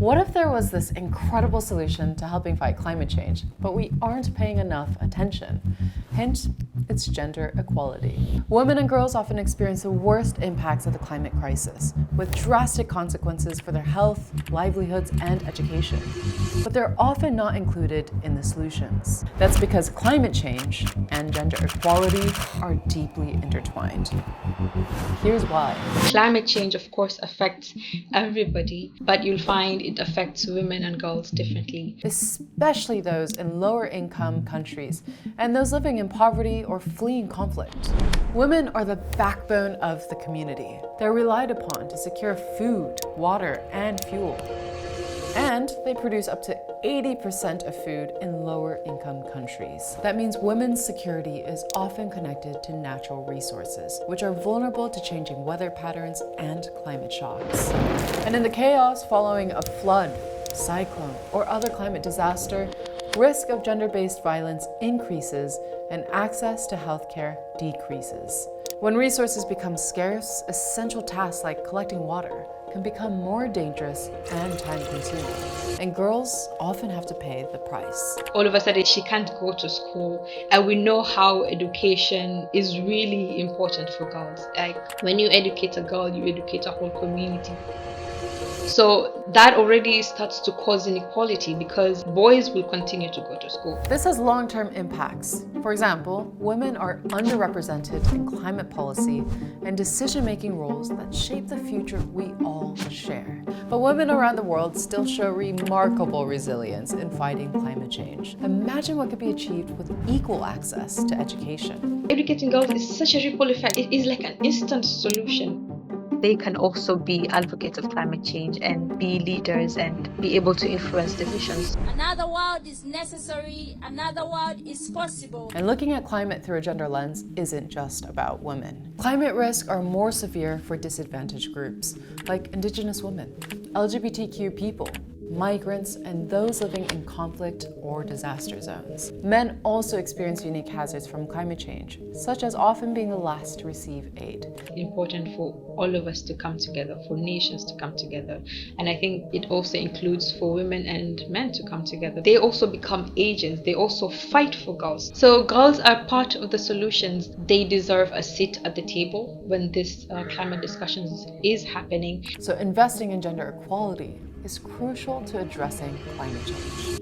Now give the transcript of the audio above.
What if there was this incredible solution to helping fight climate change, but we aren't paying enough attention? Hint, it's gender equality. Women and girls often experience the worst impacts of the climate crisis, with drastic consequences for their health, livelihoods, and education. But they're often not included in the solutions. That's because climate change and gender equality are deeply intertwined. Here's why. Climate change, of course, affects everybody, but you'll find it affects women and girls differently. Especially those in lower income countries and those living in poverty or fleeing conflict. Women are the backbone of the community. They're relied upon to secure food, water, and fuel. And they produce up to 80% of food in lower income countries. That means women's security is often connected to natural resources, which are vulnerable to changing weather patterns and climate shocks. And in the chaos following a flood, cyclone, or other climate disaster, risk of gender-based violence increases and access to healthcare decreases. When resources become scarce, essential tasks like collecting water can become more dangerous and time-consuming. And girls often have to pay the price. All of a sudden, she can't go to school. And we know how education is really important for girls. Like, when you educate a girl, you educate a whole community. So that already starts to cause inequality because boys will continue to go to school. This has long-term impacts. For example, women are underrepresented in climate policy and decision-making roles that shape the future we all share. But women around the world still show remarkable resilience in fighting climate change. Imagine what could be achieved with equal access to education. Educating girls is such a ripple effect. It is like an instant solution. They can also be advocates of climate change and be leaders and be able to influence decisions. Another world is necessary, another world is possible. And looking at climate through a gender lens isn't just about women. Climate risks are more severe for disadvantaged groups, like Indigenous women, LGBTQ people, migrants, and those living in conflict or disaster zones. Men also experience unique hazards from climate change, such as often being the last to receive aid. It's important for all of us to come together, for nations to come together. And I think it also includes for women and men to come together. They also become agents. They also fight for girls. So girls are part of the solutions. They deserve a seat at the table when this climate discussions is happening. So investing in gender equality is crucial to addressing climate change.